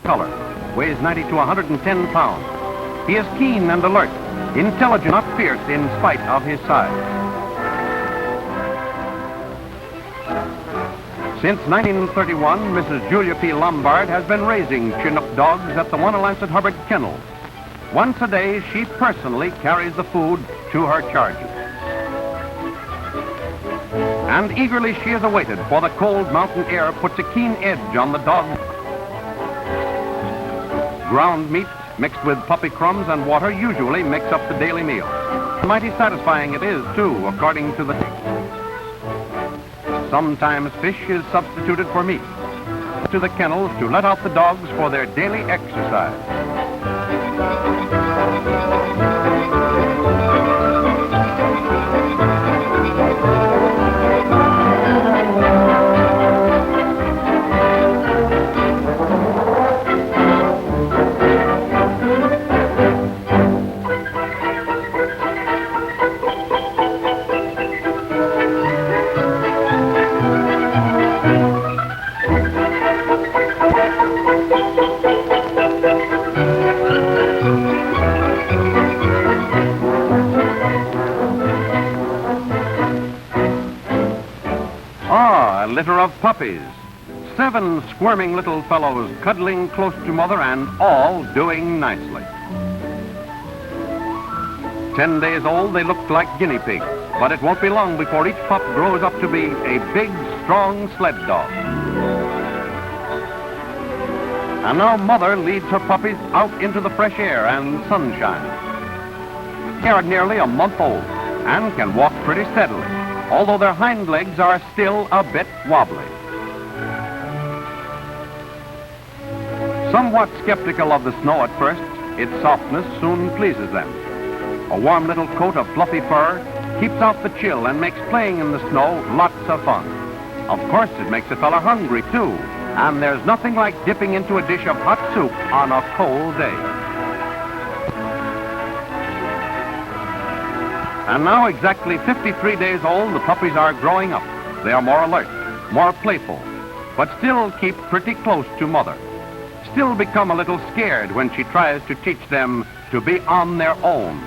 color, weighs 90 to 110 pounds. He is keen and alert, intelligent, not fierce in spite of his size. Since 1931, Mrs. Julia P. Lombard has been raising Chinook dogs at the Wanalancet Hubbard Kennels. Once a day, she personally carries the food to her charges. And eagerly she is awaited, for the cold mountain air puts a keen edge on the dog. Ground meat mixed with puppy crumbs and water usually makes up the daily meal. Mighty satisfying it is, too, according to the taste. Sometimes fish is substituted for meat. To the kennels to let out the dogs for their daily exercise. A litter of puppies. 7 squirming little fellows cuddling close to mother and all doing nicely. 10 days old, they look like guinea pigs, but it won't be long before each pup grows up to be a big, strong sled dog. And now mother leads her puppies out into the fresh air and sunshine. They are nearly a month old and can walk pretty steadily, although their hind legs are still a bit wobbly. Somewhat skeptical of the snow at first, its softness soon pleases them. A warm little coat of fluffy fur keeps out the chill and makes playing in the snow lots of fun. Of course, it makes a fella hungry, too, and there's nothing like dipping into a dish of hot soup on a cold day. And now, exactly 53 days old, the puppies are growing up. They are more alert, more playful, but still keep pretty close to mother. Still become a little scared when she tries to teach them to be on their own.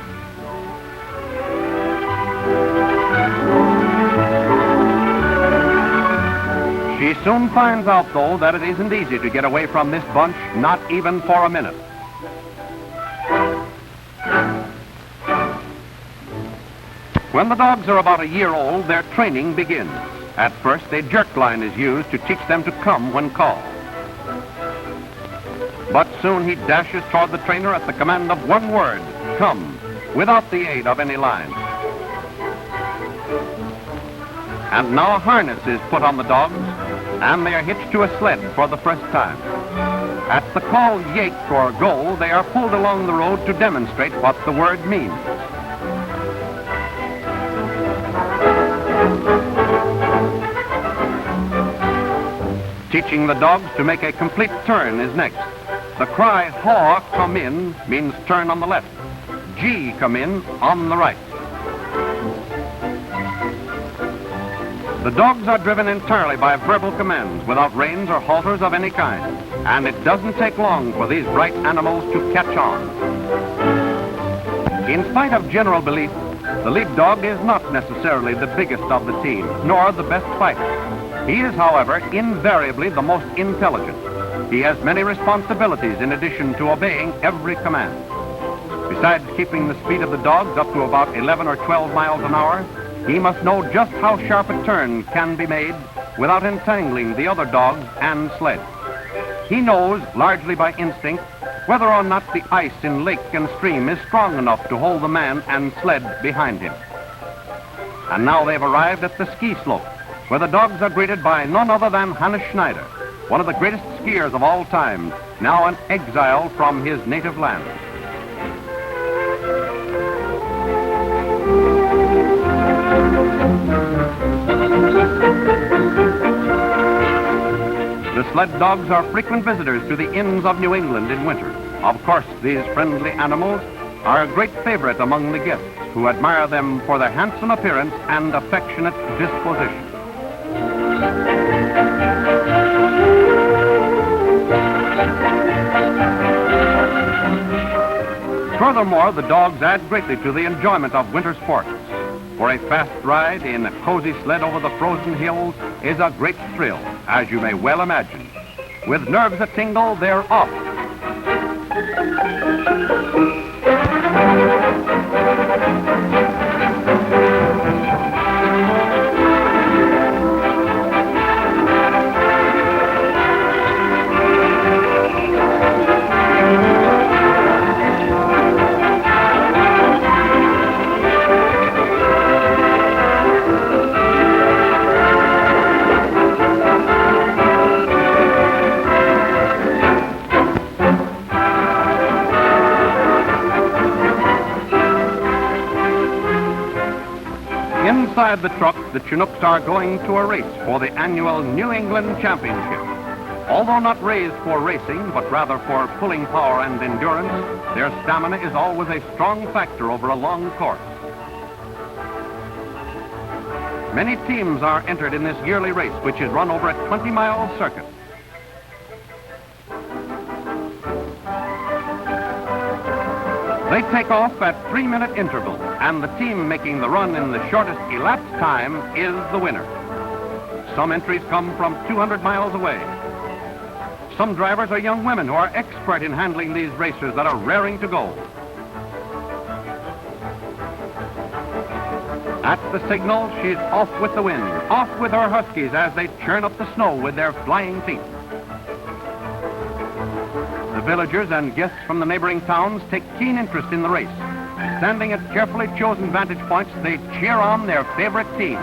She soon finds out, though, that it isn't easy to get away from this bunch, not even for a minute. When the dogs are about a year old, their training begins. At first, a jerk line is used to teach them to come when called. But soon he dashes toward the trainer at the command of one word, come, without the aid of any line. And now a harness is put on the dogs, and they are hitched to a sled for the first time. At the call yake or go, they are pulled along the road to demonstrate what the word means. Teaching the dogs to make a complete turn is next. The cry, haw, come in, means turn on the left. Gee, come in, on the right. The dogs are driven entirely by verbal commands without reins or halters of any kind. And it doesn't take long for these bright animals to catch on. In spite of general belief, the lead dog is not necessarily the biggest of the team, nor the best fighter. He is, however, invariably the most intelligent. He has many responsibilities in addition to obeying every command. Besides keeping the speed of the dogs up to about 11 or 12 miles an hour, he must know just how sharp a turn can be made without entangling the other dogs and sled. He knows, largely by instinct, whether or not the ice in lake and stream is strong enough to hold the man and sled behind him. And now they've arrived at the ski slope, where the dogs are greeted by none other than Hannes Schneider, one of the greatest skiers of all time, now an exile from his native land. The sled dogs are frequent visitors to the inns of New England in winter. Of course, these friendly animals are a great favorite among the guests, who admire them for their handsome appearance and affectionate disposition. Furthermore, the dogs add greatly to the enjoyment of winter sports. For a fast ride in a cozy sled over the frozen hills is a great thrill, as you may well imagine. With nerves a-tingle, they're off. Inside the truck, the Chinooks are going to a race for the annual New England Championship. Although not raised for racing, but rather for pulling power and endurance, their stamina is always a strong factor over a long course. Many teams are entered in this yearly race, which is run over a 20-mile circuit. They take off at 3-minute intervals, and the team making the run in the shortest elapsed time is the winner. Some entries come from 200 miles away. Some drivers are young women who are expert in handling these racers that are raring to go. At the signal, she's off with the wind, off with her huskies as they churn up the snow with their flying feet. The villagers and guests from the neighboring towns take keen interest in the race. Standing at carefully chosen vantage points, they cheer on their favorite team.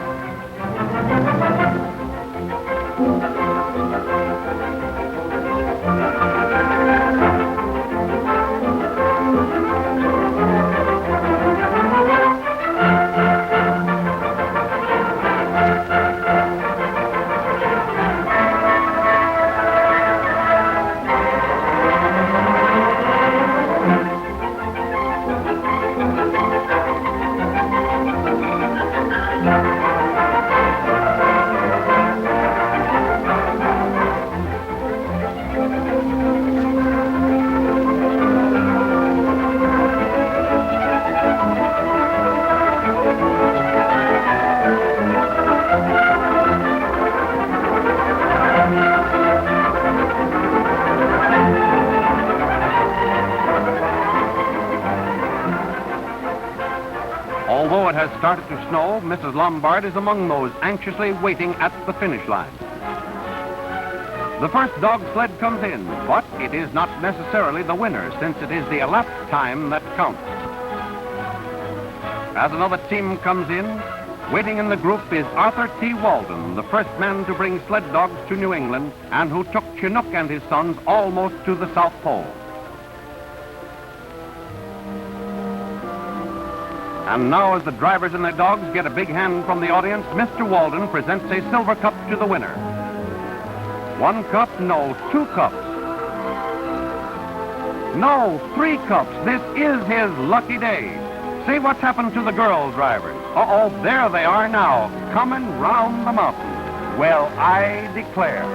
Although it has started to snow, Mrs. Lombard is among those anxiously waiting at the finish line. The first dog sled comes in, but it is not necessarily the winner, since it is the elapsed time that counts. As another team comes in, waiting in the group is Arthur T. Walden, the first man to bring sled dogs to New England and who took Chinook and his sons almost to the South Pole. And now, as the drivers and their dogs get a big hand from the audience, Mr. Walden presents a silver cup to the winner. 1 cup? No, 2 cups. No, 3 cups. This is his lucky day. See what's happened to the girl drivers. Uh-oh, there they are now, coming round the mountain. Well, I declare.